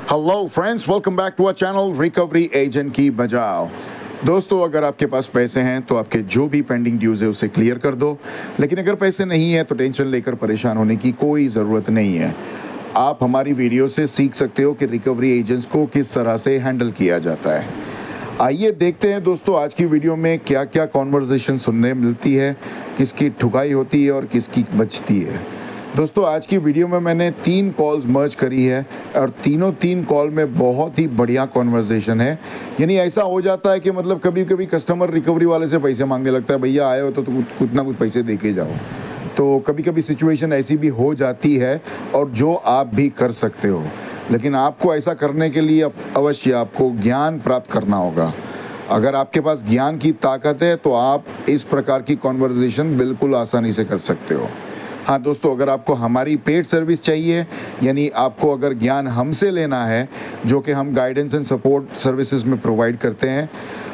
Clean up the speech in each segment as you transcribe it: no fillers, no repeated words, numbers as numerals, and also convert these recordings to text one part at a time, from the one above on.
Hello friends, welcome back to our channel recovery agent की बजाओ। दोस्तों, अगर आपके पास पैसे हैं तो आपके जो भी पेंडिंग ड्यूज है उसे क्लियर कर दो, लेकिन अगर पैसे नहीं है तो टेंशन लेकर परेशान होने की कोई ज़रूरत नहीं है। आप हमारी वीडियो से सीख सकते हो कि रिकवरी एजेंट्स को किस तरह से हैंडल किया जाता है। आइए देखते हैं दोस्तों, आज की वीडियो में क्या क्या कॉन्वर्जेशन सुनने मिलती है, किसकी ठुकाई होती है और किसकी बचती है। दोस्तों, आज की वीडियो में मैंने 3 कॉल्स मर्ज करी है और तीन कॉल में बहुत ही बढ़िया कॉन्वर्जेशन है। यानी ऐसा हो जाता है कि मतलब कभी कभी कस्टमर रिकवरी वाले से पैसे मांगने लगता है, भैया आए हो तो कुछ ना कुछ पैसे दे के जाओ। तो कभी कभी सिचुएशन ऐसी भी हो जाती है और जो आप भी कर सकते हो, लेकिन आपको ऐसा करने के लिए अवश्य आपको ज्ञान प्राप्त करना होगा। अगर आपके पास ज्ञान की ताकत है तो आप इस प्रकार की कॉन्वर्जेशन बिल्कुल आसानी से कर सकते हो। हाँ दोस्तों, अगर आपको हमारी पेड सर्विस चाहिए, यानी आपको अगर ज्ञान हमसे लेना है, जो कि हम गाइडेंस एंड सपोर्ट सर्विसेज में प्रोवाइड करते हैं,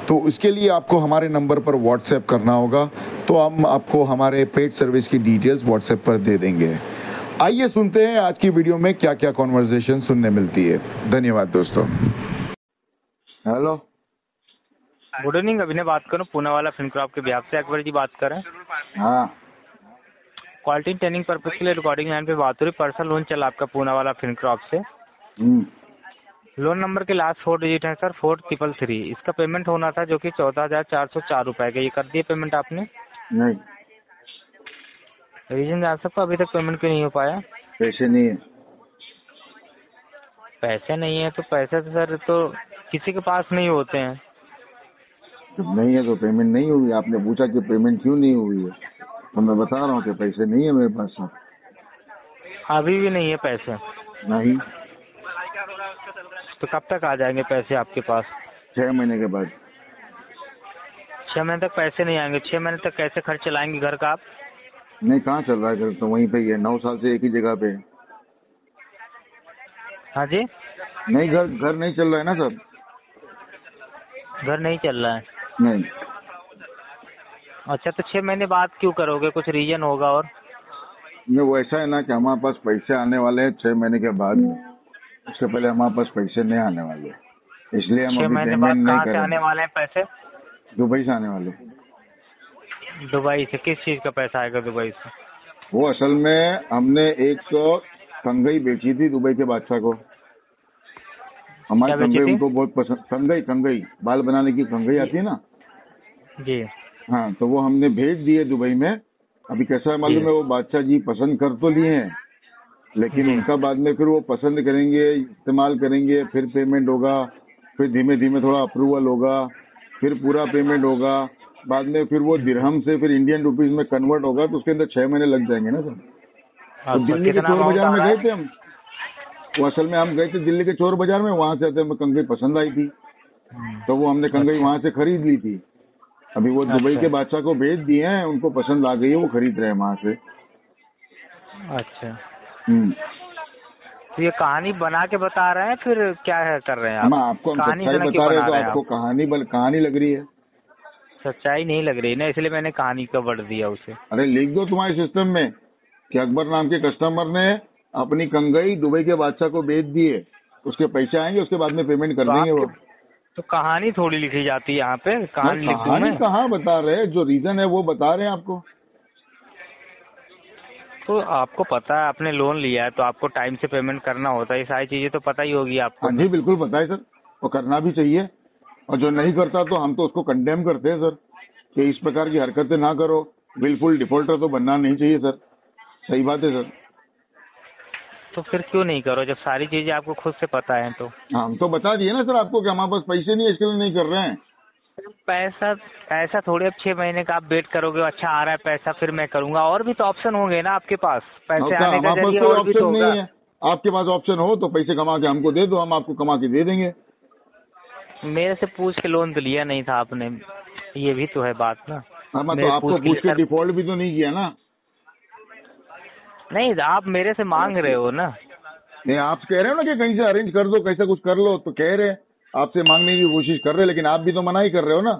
तो उसके लिए आपको हमारे नंबर पर व्हाट्सएप करना होगा। तो हम आपको हमारे पेड सर्विस की डिटेल्स व्हाट्सएप पर दे देंगे। आइए सुनते हैं आज की वीडियो में क्या क्या कॉन्वर्जेशन सुनने मिलती है। धन्यवाद दोस्तों। Hello, good evening. अभिनय बात करूँ, पूना वाला फिनक्रॉप के बिहाफ से। अकबर जी बात कर रहे हैं। हाँ क्वालिटी ट्रेनिंग पर्पज के लिए रिकॉर्डिंग लाइन पे बात हो रही। पर्सनल लोन चला आपका पूना वाला फिनक्रॉप से। लोन नंबर के लास्ट 4 डिजिट है सर 4333। इसका पेमेंट होना था जो कि 14,404 रुपए का। ये कर दिए पेमेंट आपने? नहीं, रीजन जान सकता अभी तक पेमेंट क्यों नहीं हो पाया? पैसे नहीं है। पैसे नहीं है तो पैसे तो सर तो किसी के पास नहीं होते हैं। जब नहीं है तो पेमेंट नहीं हुई। आपने पूछा कि पेमेंट क्यों नहीं हुई है, तो मैं बता रहा हूँ कि पैसे नहीं है मेरे पास सर। अभी भी नहीं है पैसे? नहीं। तो कब तक आ जाएंगे पैसे आपके पास? 6 महीने के बाद। 6 महीने तक पैसे नहीं आएंगे? 6 महीने तक कैसे खर्च चलाएंगे घर का आप? नहीं, कहाँ चल रहा है घर, तो वहीं पे ही है। 9 साल से एक ही जगह पे है। हाँ जी, नहीं, घर नहीं चल रहा है ना सर। घर नहीं चल रहा है? नहीं, अच्छा, तो 6 महीने बाद क्यों करोगे? कुछ रीजन होगा? और ये वो ऐसा है ना कि हमारे पास पैसे आने वाले हैं 6 महीने के बाद में। उससे पहले हमारे पास पैसे नहीं आने वाले, इसलिए हम 6 अभी महीने बाद पेमेंट नहीं कहाँ से आने करेंगे। वाले हैं पैसे? दुबई से आने वाले। दुबई से? किस चीज का पैसा आएगा दुबई से? वो असल में हमने एक कंगई बेची थी दुबई के बादशाह को। हमारी क्या बेची कंगई थी? उनको बहुत पसंद। कंगई बाल बनाने की कंगई आती है ना। जी हाँ, तो वो हमने भेज दिए दुबई में। अभी कैसा है मालूम है, वो बादशाह जी पसंद कर तो लिए हैं, लेकिन जी। उनका बाद में फिर वो पसंद करेंगे, इस्तेमाल करेंगे, फिर पेमेंट होगा, फिर धीमे धीमे थोड़ा अप्रूवल होगा, फिर पूरा पेमेंट होगा, बाद में फिर वो दिरहम से फिर इंडियन रुपीज में कन्वर्ट होगा, तो उसके अंदर 6 महीने लग जाएंगे ना सर। तो अच्छा, दिल्ली के कितना चोर अमाउंट बाजार आ में रहा गए है? थे हम। वो असल में हम गए थे दिल्ली के चोर बाजार में, वहां से हमें कंगई पसंद आई थी, तो वो हमने कंगई अच्छा। वहां से खरीद ली थी। अभी वो दुबई अच्छा। के बादशाह को भेज दिए हैं, उनको पसंद आ गई है, वो खरीद रहे हैं वहां से। अच्छा, तो ये कहानी बना के बता रहे हैं फिर क्या है कर रहे हैं हम आप? आपको हम कहानी सच्चाई बना के बता रहे बना हैं, तो रहे हैं आपको आप? कहानी लग रही है। सच्चाई नहीं लग रही ना, इसलिए मैंने कहानी का वर्ड दिया उसे। अरे लिख दो तुम्हारे सिस्टम में कि अकबर नाम के कस्टमर ने अपनी कंगई दुबई के बादशाह को बेच दिए, उसके पैसे आएंगे, उसके बाद में पेमेंट कर तो देंगे वो। तो कहानी थोड़ी लिखी जाती है यहाँ पे? कहानी लिख दूं कहानी मैं? कहाँ बता रहे हैं, जो रीजन है वो बता रहे हैं आपको। तो आपको पता है आपने लोन लिया है तो आपको टाइम से पेमेंट करना होता है, ये सारी चीजें तो पता ही होगी आपको हाँ ना? जी, बिल्कुल पता है सर, वो करना भी चाहिए। और जो नहीं करता तो हम तो उसको कंडेम करते हैं सर, कि इस प्रकार की हरकतें ना करो। बिल्कुल डिफॉल्टर तो बनना नहीं चाहिए सर। सही बात है सर। तो फिर क्यों नहीं करो जब सारी चीजें आपको खुद से पता है तो? हम तो बता दिए ना सर आपको कि हमारे पास पैसे नहीं है, इसके लिए नहीं कर रहे हैं। पैसा ऐसा थोड़ी अब 6 महीने का आप वेट करोगे, अच्छा आ रहा है पैसा फिर मैं करूंगा। और भी तो ऑप्शन होंगे ना आपके पास, पैसे आने का हमारे पास जरिए कोई और भी तो ऑप्शन होगा। नहीं है। आपके पास ऑप्शन हो तो पैसे कमा के हमको दे दो, हम आपको कमा के दे देंगे। मेरे से पूछ के लोन तो लिया नहीं था आपने, ये भी तो है बात ना। हाँ, तो मेरे आपको पूछ के लिया था। डिफॉल्ट भी तो नहीं किया ना। नहीं, आप मेरे से मांग रहे हो ना। नहीं, आप कह रहे हो ना कि कहीं से अरेंज कर दो, कैसा कुछ कर लो, तो कह रहे हैं आपसे मांगने की कोशिश कर रहे हैं, लेकिन आप भी तो मना ही कर रहे हो ना।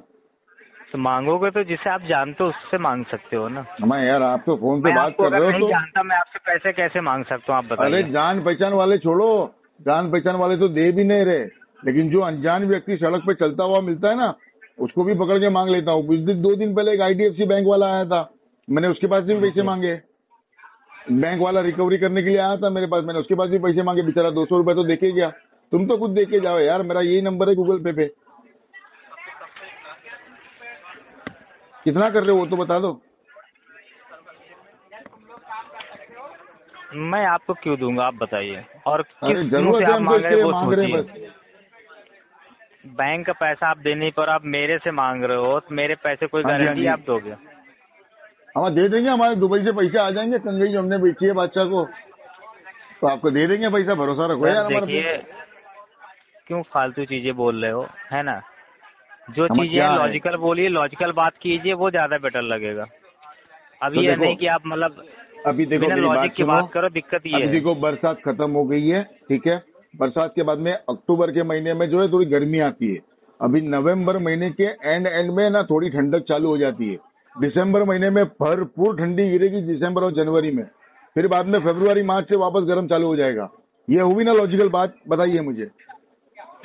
तो मांगोगे तो जिसे आप जानते हो उससे मांग सकते हो ना। मैं यार आप तो फोन पे मैं बात आपको कर अगर रहे हो नहीं तो। जानता मैं आपसे पैसे कैसे मांग सकता हूँ आप अरे बताइए? जान पहचान वाले छोड़ो, जान पहचान वाले तो दे भी नहीं रहे, लेकिन जो अनजान व्यक्ति सड़क पे चलता हुआ मिलता है ना, उसको भी पकड़ के मांग लेता हूँ। 2 दिन पहले एक IDFC बैंक वाला आया था, मैंने उसके पास भी पैसे मांगे। बैंक वाला रिकवरी करने के लिए आया था मेरे पास, मैंने उसके पास भी पैसे मांगे। बेचारा 200 रुपए तो देके गया। तुम तो खुद देके जाओ यार, मेरा यही नंबर है गूगल पे कितना कर रहे हो वो तो बता दो। मैं आपको क्यों दूंगा, आप बताइए। और अरे किस जरूरत से है आप हमको, मांग रहे इसके हैं लिए वो मांग रहे हैं सोचिए। बस। बैंक का पैसा आप देने पर आप मेरे से मांग रहे हो, तो मेरे पैसे कोई हाँ जी, हाँ गारंटी जी। आप दोगे? हम दे देंगे, हमारे दुबई से पैसे आ जाएंगे, कंगई जो हमने बेची है बादशाह को, तो आपको दे देंगे पैसा, भरोसा रखो यार हमारे पे। देखिए, क्यों फालतू चीजें बोल रहे हो, है ना? जो हमें चीजें क्या है? लॉजिकल बोलिए, लॉजिकल बात कीजिए, वो ज्यादा बेटर लगेगा। अभी तो ये देखो, नहीं कि आप मतलब अभी देखो बिना मेरी लॉजिक बात की सुनो। बात करो, दिक्कत ये अभी है। देखो बरसात खत्म हो गई है, ठीक है। बरसात के बाद में अक्टूबर के महीने में जो है थोड़ी गर्मी आती है। अभी नवंबर महीने के एंड में ना थोड़ी ठंडक चालू हो जाती है। दिसंबर महीने में भरपूर ठंडी गिरेगी, दिसंबर और जनवरी में। फिर बाद में फरवरी मार्च से वापस गर्म चालू हो जाएगा। ये हुई ना लॉजिकल बात, बताइए मुझे।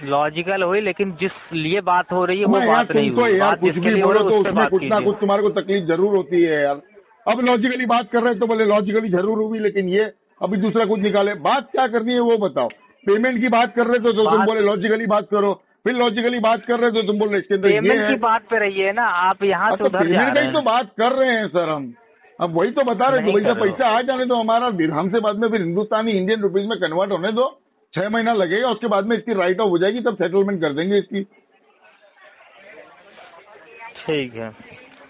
लॉजिकल हुई, लेकिन जिस लिए बात हो रही है वो यार बात नहीं तुम तो हुई। यार बात कुछ जिसके भी लिए हो बोलो रही तो है उस पे उसमें बात कुछ ना कीजिए। कुछ तुम्हारे को तकलीफ जरूर होती है यार। अब लॉजिकली बात कर रहे हैं तो बोले लॉजिकली जरूर हुई, लेकिन ये अभी दूसरा कुछ निकाले। बात क्या करनी है वो बताओ। पेमेंट की बात कर रहे थे तो तुम बोले लॉजिकली बात करो, फिर लॉजिकली बात कर रहे थे तो तुम बोले इसके अंदर ये पेमेंट है। की बात पे रहिए ना, आप यहाँ से तो उधर जा पेमेंट रहे की तो हैं। बात कर रहे हैं सर हम। अब वही तो बता रहे हैं, नहीं दुबई से कर रहे हो। पैसा आ जाने दो हमारा, दिरहम से बाद में फिर हिंदुस्तानी इंडियन रुपीज में कन्वर्ट होने दो। 6 महीना लगेगा, उसके बाद में इसकी राइट ऑफ हो जाएगी, तब सेटलमेंट कर देंगे इसकी। ठीक है,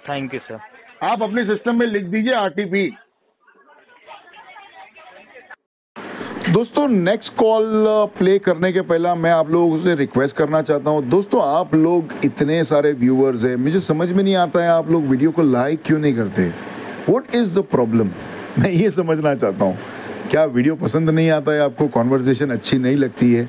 थैंक यू सर। आप अपने सिस्टम में लिख दीजिए RTP। दोस्तों नेक्स्ट कॉल प्ले करने के पहला मैं आप लोगों से रिक्वेस्ट करना चाहता हूं। दोस्तों आप लोग इतने सारे व्यूअर्स हैं, मुझे समझ में नहीं आता है आप लोग वीडियो को लाइक क्यों नहीं करते। व्हाट इज़ द प्रॉब्लम, मैं ये समझना चाहता हूं। क्या वीडियो पसंद नहीं आता है आपको, कॉन्वर्सेशन अच्छी नहीं लगती है?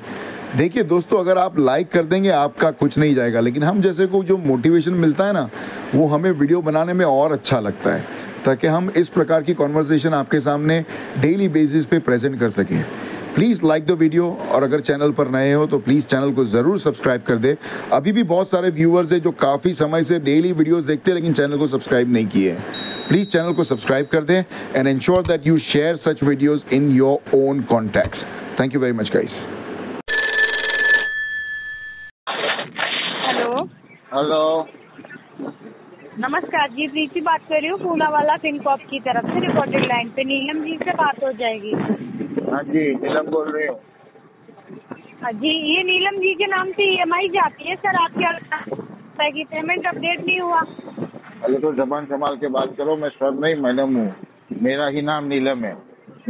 देखिए दोस्तों, अगर आप लाइक कर देंगे आपका कुछ नहीं जाएगा, लेकिन हम जैसे को जो मोटिवेशन मिलता है ना, वो हमें वीडियो बनाने में और अच्छा लगता है, ताकि हम इस प्रकार की कॉन्वर्सेशन आपके सामने डेली बेसिस पे प्रेजेंट कर सकें। प्लीज़ लाइक द वीडियो, और अगर चैनल पर नए हो तो प्लीज़ चैनल को ज़रूर सब्सक्राइब कर दे। अभी भी बहुत सारे व्यूअर्स हैं जो काफ़ी समय से डेली वीडियोस देखते हैं लेकिन चैनल को सब्सक्राइब नहीं किए हैं। प्लीज़ चैनल को सब्सक्राइब कर दें and ensure that you share such videos in your own contacts. Thank you very much guys. Hello hello, नमस्कार जी, प्रीति बात कर रही हूँ पूनावाला फिनकॉप की तरफ से। रिकॉर्डेड लाइन पे नीलम जी से बात हो जाएगी। हाँ जी नीलम बोल रही हूँ। जी, ये नीलम जी के नाम से EMI जाती है सर, आपके की पेमेंट अपडेट नहीं हुआ। पहले तो जबान संभाल के बात करो, मैं सर नहीं मैडम हूँ, मेरा ही नाम नीलम है,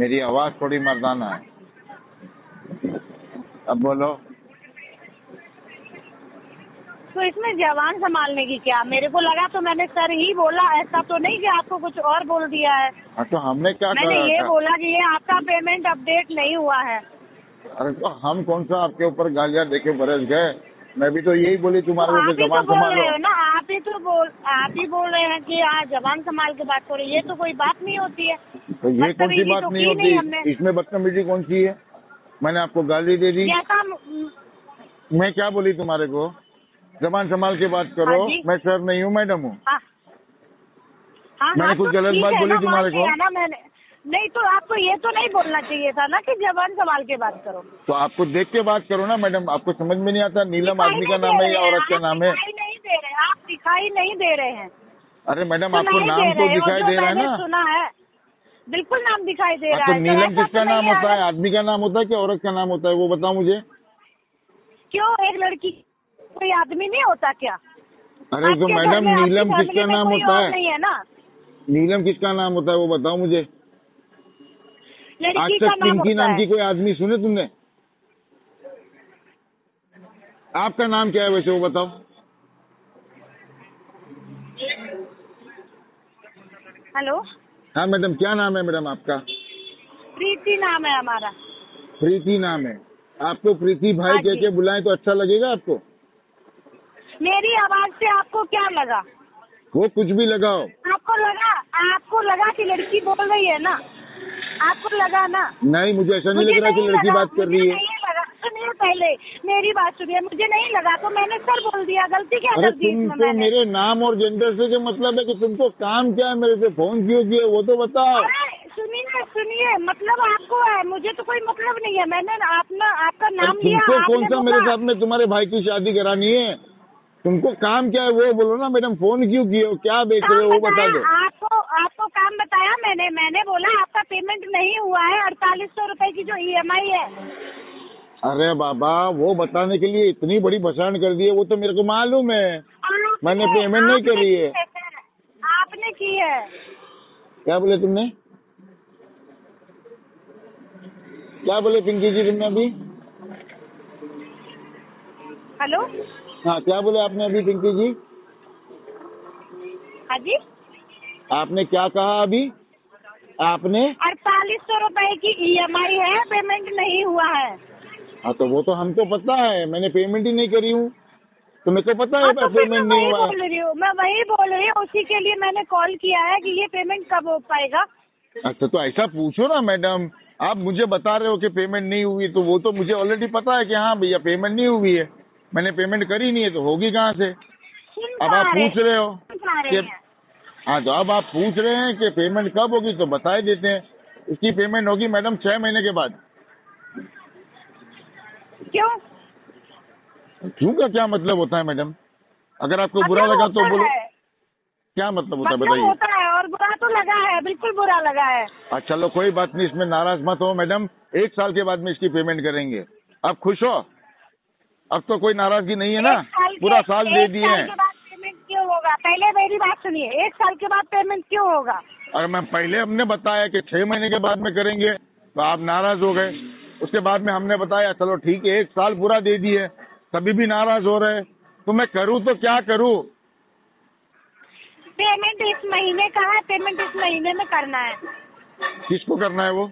मेरी आवाज थोड़ी मर्दाना है। अब बोलो। तो इसमें जवान संभालने की क्या, मेरे को लगा तो मैंने सर ही बोला, ऐसा तो नहीं कि आपको कुछ और बोल दिया है। हाँ तो हमने क्या मैंने करा ये था? बोला कि ये आपका पेमेंट अपडेट नहीं हुआ है। अरे तो हम कौन सा आपके ऊपर गालियाँ देके बरस गए? मैं भी तो यही बोली तुम्हारे आप को ही तो जबान बोल रहे संभालो। हो ना, आप ही बोल रहे हैं कि आज जबान संभाल के बात करो, ये तो कोई बात नहीं होती है। तो ये कौन सी बात तो नहीं की नहीं हमने। होती? इसमें बदतमीजी कौन सी है? मैंने आपको गाली दे दी? जैसा मैं क्या बोली तुम्हारे को? जबान संभाल के बात करो। हाँ जी। मैं सर नहीं हूँ, मैडम हूँ। हाँ, मैंने कुछ तो गलत ठीक बात है बोली ना, तुम्हारे को? मान लिया ना मैंने। नहीं तो आपको ये तो नहीं बोलना चाहिए था ना कि जबान संभाल के बात करो। तो आपको देख के बात करो ना मैडम, आपको समझ में नहीं आता नीलम आदमी का नाम है या औरत का नाम है? दिखाई नहीं दे रहे, आप दिखाई नहीं दे रहे हैं। अरे मैडम तो आपको नहीं नाम दे तो रहे हो, दिखाई जो दे रहा है मैंने ना। सुना है, बिल्कुल नाम दिखाई दे रहा तो है। नीलम ऐसा किसका तो नाम नहीं होता है? आदमी का नाम होता है कि औरत का नाम होता है, वो बताओ मुझे। क्यों, एक लड़की कोई आदमी नहीं होता क्या? अरे तो आपके घर मैडम में, आपकी नीलम फैमिली किसका में नाम कोई होता और है? नहीं है ना। नीलम किसका नाम होता है वो बताओ मुझे। आज लड़की का तक नाम पिंकी होता नाम है। की कोई आदमी सुने तुमने? आपका नाम क्या है वैसे वो बताओ। हेलो, हाँ मैडम, क्या नाम है मैडम आपका? प्रीति नाम है हमारा। प्रीति नाम है। आपको प्रीति भाई हाँ कह जी। के बुलाएं तो अच्छा लगेगा आपको? मेरी आवाज से आपको क्या लगा? वो कुछ भी लगाओ। आपको लगा कि लड़की बोल रही है ना, आपको लगा ना। नहीं, मुझे ऐसा नहीं लग रहा कि लड़की बात कर रही है। मुझे नहीं लगा पहले मेरी बात सुनिए, मुझे नहीं लगा तो मैंने सर बोल दिया, गलती क्या अरे कर दी इसमें तुमको मैंने? मेरे नाम और जेंडर से क्या मतलब है कि तुमको काम क्या है, मेरे से फोन क्यों किए वो तो बताओ। अरे सुनिए, मतलब आपको है, मुझे तो कोई मतलब नहीं है। मैंने आपका नाम लिया, तुमको कौन आपने सा मेरे बोला। साथ में तुम्हारे भाई की शादी करानी है? तुमको काम क्या है वो बोलो ना मैडम, फोन क्यों किए हो, क्या बेच रहे हो वो बता दो। आपको काम बताया मैंने बोला आपका पेमेंट नहीं हुआ है, 4800 रुपए की जो EMI है। अरे बाबा, वो बताने के लिए इतनी बड़ी भसाण कर दी है, वो तो मेरे को मालूम है, मैंने पेमेंट नहीं करी है। आपने की है। क्या बोले तुमने, क्या बोले पिंकी जी तुमने अभी? हेलो, हाँ, क्या बोले आपने अभी पिंकी जी? हाँ जी, आपने क्या कहा अभी? आपने 4800 रुपए की EMI है, पेमेंट नहीं हुआ है। हाँ तो वो तो हमको पता है, मैंने पेमेंट ही नहीं करी हूँ, तो मेरे को पता है तो फिर पेमेंट नहीं हुआ है। मैं वही बोल रही हूँ, उसी के लिए मैंने कॉल किया है कि ये पेमेंट कब हो पाएगा। अच्छा तो ऐसा पूछो ना मैडम, आप मुझे बता रहे हो कि पेमेंट नहीं हुई, तो वो तो मुझे ऑलरेडी पता है कि हाँ भैया पेमेंट नहीं हुई है, मैंने पेमेंट करी नहीं है, तो होगी कहाँ से? अब आप पूछ रहे हो कि हाँ, तो अब आप पूछ रहे हैं कि पेमेंट कब होगी, तो बता ही देते हैं। इसकी पेमेंट होगी मैडम 6 महीने के बाद। क्यों? क्यों का क्या मतलब होता है मैडम? अगर आपको बुरा लगा तो बोलो, क्या मतलब होता है बताइए? होता है और बुरा तो लगा है, बिल्कुल बुरा लगा है। अच्छा चलो कोई बात नहीं, इसमें नाराज मत हो मैडम, 1 साल के बाद में इसकी पेमेंट करेंगे। आप खुश हो? अब तो कोई नाराजगी नहीं है ना, पूरा साल दे दिए हैं। पेमेंट क्यों होगा? पहले मेरी बात सुनिए, 1 साल के बाद पेमेंट क्यों होगा? अगर मैं पहले हमने बताया कि 6 महीने के बाद में करेंगे तो आप नाराज हो गए, उसके बाद में हमने बताया चलो ठीक है 1 साल पूरा दे दिए, तभी भी नाराज हो रहे, तो मैं करूँ तो क्या करूँ? पेमेंट इस महीने का है, पेमेंट इस महीने में करना है। किसको करना है वो?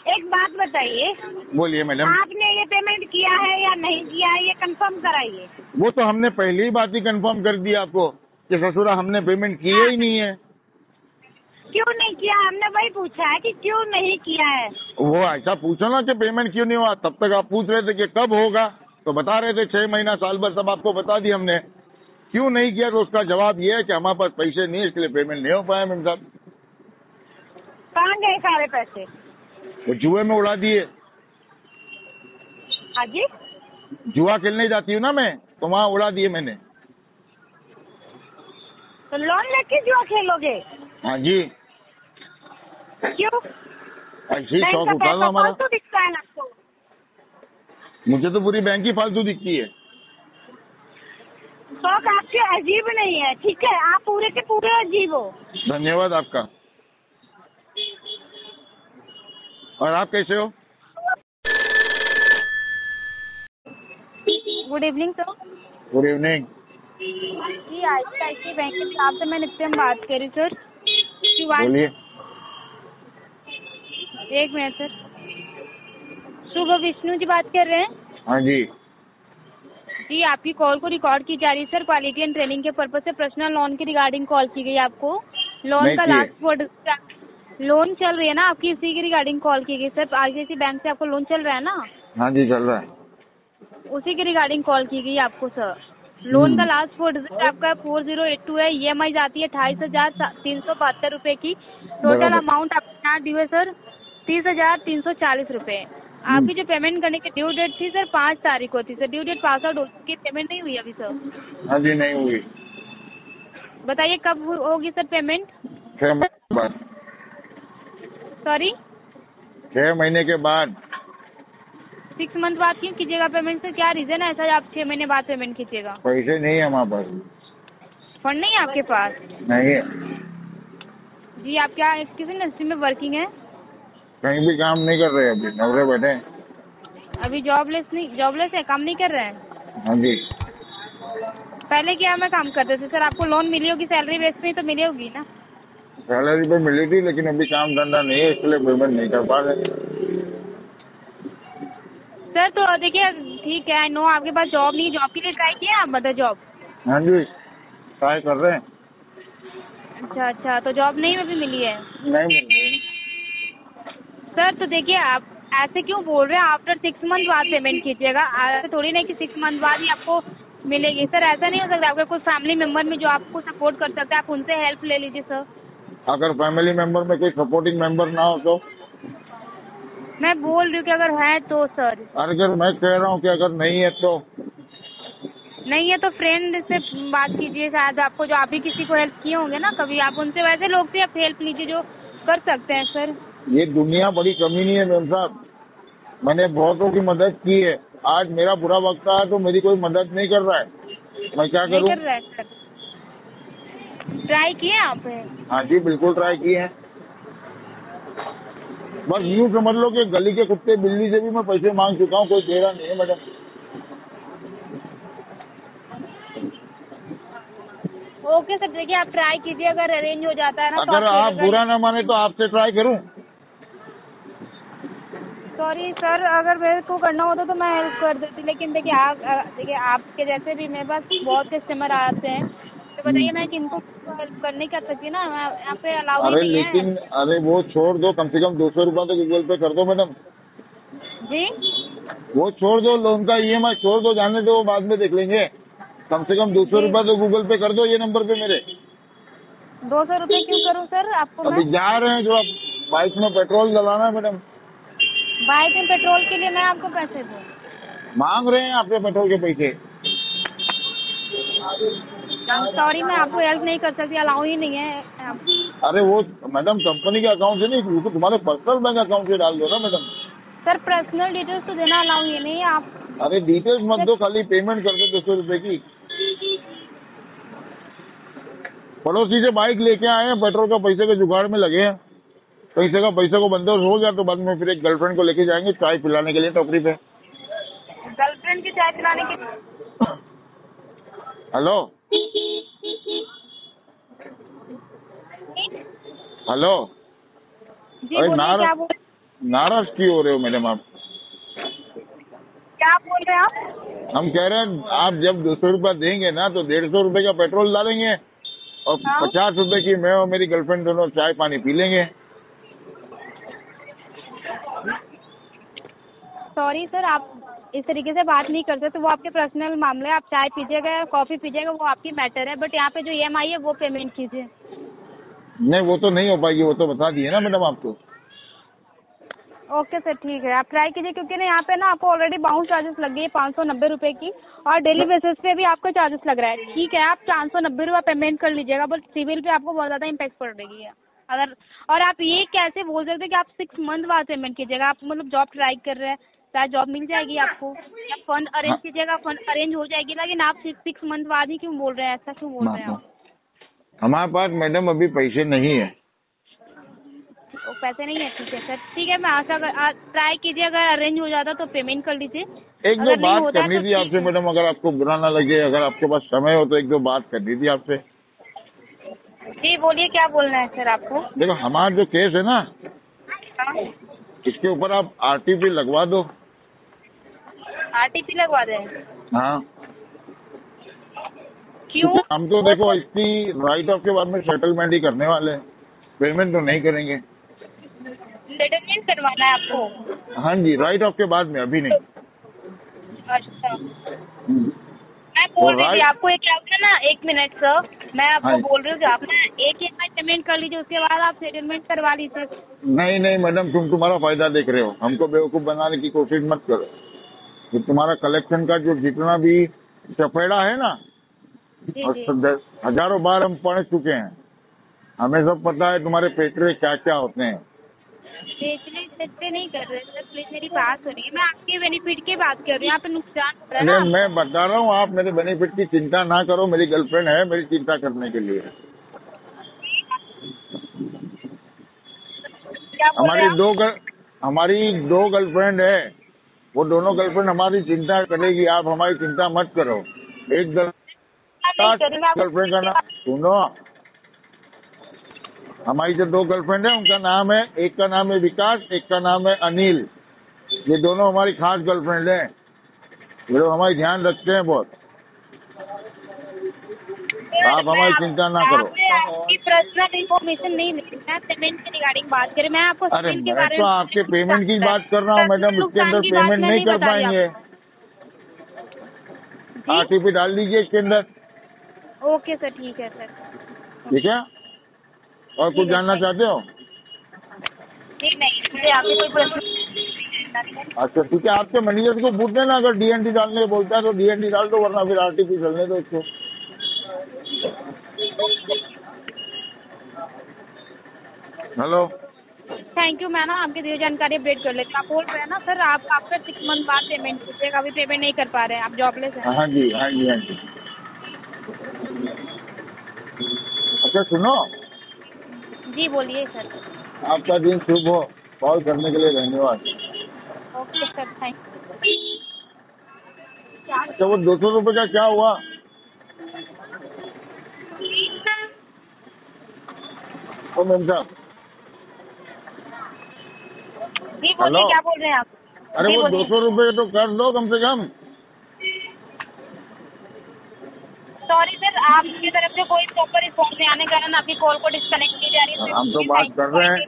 एक बात बताइए, बोलिए मैडम। आपने ये पेमेंट किया है या नहीं किया है, ये कंफर्म कराइए। वो तो हमने पहले ही बात ही कंफर्म कर दी आपको कि ससुरा हमने पेमेंट किया ही नहीं है। क्यों नहीं किया? हमने वही पूछा है कि क्यों नहीं किया है। वो ऐसा पूछो ना कि पेमेंट क्यों नहीं हुआ, तब तक आप पूछ रहे थे कि कब होगा, तो बता रहे थे 6 महीना साल भर, सब आपको बता दी हमने। क्यों नहीं किया तो उसका जवाब ये है कि हमारे पास पैसे नहीं है, इसलिए पेमेंट नहीं हो पाया मैम साहब। कहाँ गए सारे पैसे? वो जुए में उड़ा दिए। हाँ जी, जुआ खेलने जाती हूँ ना मैं, तो वहाँ उड़ा दिए मैंने। तो लोन लेके जुआ खेलोगे? हाँ जी, क्यों? ऐसे ही शौक उठा लो हमारा। तो दिखता है आपको? मुझे तो पूरी बैंक ही फालतू दिखती है। शौक आपके अजीब नहीं है, ठीक है, आप पूरे के पूरे अजीब हो। धन्यवाद आपका। और आप कैसे हो? Good evening sir. Good evening. जी ICICI बैंक के स्टाफ से मैं नित्यम बात कर रही सर। बोलिए। एक मिनट सर। शुभ विष्णु जी बात कर रहे हैं? हाँ जी। जी, आपकी कॉल को रिकॉर्ड की जा रही है सर, क्वालिटी एंड ट्रेनिंग के पर्पज से। पर्सनल लोन के रिगार्डिंग कॉल की गई आपको। लोन का लास्ट वर्ड, लोन चल रही है ना आपकी, इसी के रिगार्डिंग कॉल की गई सर। ICICI बैंक से आपको लोन चल रहा है ना? हाँ जी चल रहा है। उसी के रिगार्डिंग कॉल की गई आपको सर। लोन का लास्ट 4 डिजिट आपका 4082 है। EMI जाती है 28,372 रुपए की। टोटल अमाउंट आपके यहाँ ड्यू है सर 30,340 रुपए। आपकी जो पेमेंट करने की ड्यू डेट थी सर 5 तारीख को थी sir. Due date pass out की पेमेंट नहीं हुई अभी सर? हाँ जी नहीं हुई। बताइए कब होगी सर पेमेंट? 6 महीने के बाद। सॉरी, 6 महीने के बाद। 6 मंथ बाद क्यों कीजिएगा पेमेंट सर? क्या रीजन है ऐसा आप 6 महीने बाद पेमेंट कीजिएगा? पैसे नहीं है हमारे पास। फंड नहीं है आपके पास? नहीं है जी। आप क्या किस इंडस्ट्री में वर्किंग है? कहीं भी काम नहीं कर रहे, अभी नौकरी बैठे हैं। अभी जॉबलेस है, काम नहीं कर रहे हैं? हाँ जी। पहले क्या मैं काम करते थे सर? आपको लोन मिली होगी सैलरी बेस पे, तो मिली होगी ना? सैलरी पे मिली थी, लेकिन अभी काम धंधा नहीं है, इसलिए पेमेंट नहीं कर पा रहे सर। तो देखिए ठीक है, आई नो आपके पास जॉब नहीं, जॉब के लिए ट्राई किए आप? मतलब जॉब? हाँ जी ट्राई कर रहे हैं। अच्छा, तो जॉब नहीं अभी मिली है? नहीं मिल रही सर तो देखिए, आप ऐसे क्यों बोल रहे हैं? आफ्टर 6 मंथ बाद पेमेंट कीजिएगा। ऐसे थोड़ी नहीं कि 6 मंथ बाद ही आपको मिलेगी सर। ऐसा नहीं हो सकता। आपके कोई फैमिली मेंबर में जो आपको सपोर्ट कर सकता है, आप उनसे हेल्प ले लीजिए सर। अगर फैमिली मेंबर में कोई सपोर्टिंग मेंबर ना हो तो? मैं बोल रही हूँ कि अगर है तो सर। अगर मैं कह रहा हूँ कि अगर नहीं है तो? नहीं है तो फ्रेंड से बात कीजिए, शायद आपको, जो आप भी किसी को हेल्प किए होंगे ना कभी, आप उनसे, वैसे लोग से आप हेल्प लीजिए जो कर सकते हैं सर। ये दुनिया बड़ी कमीनी है मेम साहब। मैंने बहुतों की मदद की है, आज मेरा बुरा वक्त आया तो मेरी कोई मदद नहीं कर रहा है, मैं क्या नहीं करूं? कर रहा है सर। ट्राई किए आप? हाँ जी बिल्कुल ट्राई किए हैं। बस यूँ समझ लो कि गली के कुत्ते बिल्ली से भी मैं पैसे मांग चुका हूँ, कोई दे रहा नहीं है मैडम। ओके सर, देखिए आप ट्राई कीजिए, अगर अरेंज हो जाता है ना तो अगर आप बुरा ना माने तो आपसे ट्राई करूं? सॉरी सर, अगर मेरे को करना होता तो मैं हेल्प कर देती, लेकिन देखिए आपके जैसे भी मेरे पास बहुत कस्टमर आते हैं, तो बताइए मैं किनको हेल्प करने कर सकती ना, यहाँ पे अलाउ अरे नहीं है। लेकिन अरे वो छोड़ दो, कम से कम 200 रुपया तो गूगल पे कर दो मैडम। जी वो छोड़ दो, लोन का EMI छोड़ दो, जाने दो, वो बाद में देख लेंगे। कम से कम 200 रुपया तो गूगल पे कर दो ये नंबर पे मेरे। 200 रुपये क्यों करूँ सर आपको अभी मैं? जा रहे हैं जो आप बाइक में पेट्रोल डलाना है मैडम। बाइक में पेट्रोल के लिए मैं आपको पैसे दूँ? मांग रहे हैं आपसे पेट्रोल के पैसे। सॉरी, मैं आपको हेल्प नहीं कर सकती, अलाउ ही नहीं है। अरे वो मैडम कंपनी के अकाउंट से नहीं, उसको तुम्हारे पर्सनल बैंक अकाउंट से डाल दो ना मैडम। सर पर्सनल डिटेल्स तो देना अलाउ ही नहीं है। आप अरे डिटेल्स मत दो, खाली पेमेंट कर दो 200 रुपए की। पड़ोसी से बाइक लेके आए हैं, पेट्रोल का पैसे के जुगाड़ में लगे हैं, पैसे का पैसे को बंदोबस्त हो गया तो बाद में फिर एक गर्लफ्रेंड को लेके जाएंगे चाय पिलाने के लिए टोकरी पे। गर्लफ्रेंड की चाय पिलाने के? हेलो हेलो, जी अरे बोलिए, क्या बोल नाराज क्यों हो रहे हो मैडम आप? क्या बोल रहे हैं आप? हम कह रहे हैं आप जब 200 रुपया देंगे ना तो 150 रुपए का पेट्रोल डालेंगे और हाँ? 50 रुपए की मैं और मेरी गर्लफ्रेंड दोनों चाय पानी पी लेंगे। सॉरी सर, आप इस तरीके से बात नहीं कर सकते, वो आपके पर्सनल मामले हैं। आप चाय पीजिएगा या कॉफी पीजिएगा वो आपकी मैटर है, बट यहाँ पे जो EMI है वो पेमेंट कीजिए। नहीं वो तो नहीं हो पाएगी, वो तो बता दिए ना मैडम आपको। ओके सर, ठीक है, आप ट्राई कीजिए, क्योंकि ना यहाँ पे ना आपको ऑलरेडी बाउंस चार्जेस लग गई है 590 रुपए की, और डेली बेसिस पे भी आपको चार्जेस लग रहा है। ठीक है, आप 490 रुपया पेमेंट कर लीजिएगा, बट सिविल पे आपको बहुत ज्यादा इम्पैक्ट पड़ रही है। अगर, और आप ये कैसे बोल सकते हैं कि आप 6 मंथ बाद पेमेंट कीजिएगा? आप मतलब जॉब ट्राई कर रहे हैं, शायद जॉब मिल जाएगी आपको, या फंड अरेंज कीजिएगा, फंड अरेंज हो जाएगी, लेकिन आप 6 मंथ बाद ही क्यों बोल रहे हैं? ऐसा क्यों बोल रहे हैं आप? हमारे पास मैडम अभी पैसे नहीं है। तो पैसे नहीं है, ठीक है सर, ठीक है, मैं आशा ट्राई कीजिए, अगर अरेंज हो जाता तो पेमेंट कर लीजिए। एक दो बात करनी थी आपसे मैडम, अगर आपको बुरा ना लगे, अगर आपके पास समय हो तो एक दो बात करनी थी आपसे। जी बोलिए, क्या बोलना है सर आपको? देखो हमारा जो केस है ना, इसके ऊपर आप RTP लगवा दो। RTP लगवा दें? हाँ, क्यों? हम तो देखो इसकी राइट ऑफ के बाद में सेटलमेंट ही करने वाले हैं, पेमेंट तो नहीं करेंगे। सेटलमेंट करवाना है आपको? हाँ जी, राइट ऑफ के बाद में, अभी नहीं। अच्छा, मैं बोल रही थी आपको, एक क्या होता है ना, 1 मिनट सर, मैं आपको बोल रही हूँ कि आप ना एक EMI पेमेंट कर लीजिए, उसके बाद आप सेटलमेंट करवा लीजिए। नहीं नहीं मैडम, तुम तुम्हारा फायदा देख रहे हो, हमको बेवकूफ बनाने की कोशिश मत करो। तो तुम्हारा कलेक्शन का जो जितना भी चपेड़ा है ना, और हजारों बार हम पढ़ चुके हैं, हमें सब पता है तुम्हारे पेटरे क्या क्या होते हैं। बेचने नहीं कर रहे सर, प्लीज मेरी बात हो रही है, मैं आपके बेनिफिट की बात कर रही हूँ, यहाँ पे नुकसान हो रहा है ना। मैं बता रहा हूँ, आप मेरे बेनिफिट की चिंता ना करो, मेरी गर्लफ्रेंड है मेरी चिंता करने के लिए। हमारी दो गर्लफ्रेंड है, वो दोनों गर्लफ्रेंड हमारी चिंता करेगी, आप हमारी चिंता मत करो। एक गर्लफ्रेंड का नाम सुनो, हमारी जो 2 गर्लफ्रेंड है उनका नाम है, एक का नाम है विकास, एक का नाम है अनिल। ये दोनों हमारी खास गर्लफ्रेंड हैं, ये लोग हमारी ध्यान रखते हैं बहुत। आप हमारी चिंता ना करो। आपकी पर्सनल इंफॉर्मेशन नहीं लेनी है, पेमेंट के रिगार्डिंग बात करें। मैं आपको अरे स्कीम के मैं बारे तो में आपके पेमेंट की बात कर रहा हूँ मैडम, इसके अंदर पेमेंट नहीं कर पाएंगे। RTP डाल दीजिए इसके अंदर। ओके सर, ठीक है सर। ठीक है, और कुछ जानना चाहते हो? ठीक, नहीं मुझे आपसे कोई प्रश्न। अच्छा ठीक है, आपके मैनेजर को पूछ लेना, अगर DND डालने को बोलता है तो DND डाल दो, वरना फिर RTP चलने दो इसको। Hello, thank you. मैं ना आपकी दी जानकारी अपडेट कर लेती हूँ। आप बोल रहे हैं ना सर, आप आपका 6 मंथ बाद पेमेंट कीजिएगा, अभी पेमेंट नहीं कर पा रहे हैं, आप जॉबलेस हैं। हाँ जी हाँ जी हाँ जी। अच्छा सुनो, जी बोलिए सर। आपका दिन शुभ हो। कॉल करने के लिए धन्यवाद। Okay sir, thank you. अच्छा वो 200 रुपये का क्या हुआ? ओ मैम साहब, जी बोलिए, क्या बोल रहे हैं आप? अरे जी वो बोलिए। 200 रुपये तो कर दो कम से कम। सॉरी सर, आपकी तरफ से कोई प्रॉपर रिस्पॉन्स नहीं आने के कारण आपकी कॉल को डिस्कनेक्ट की जा रही है। हम तो बात कर रहे हैं।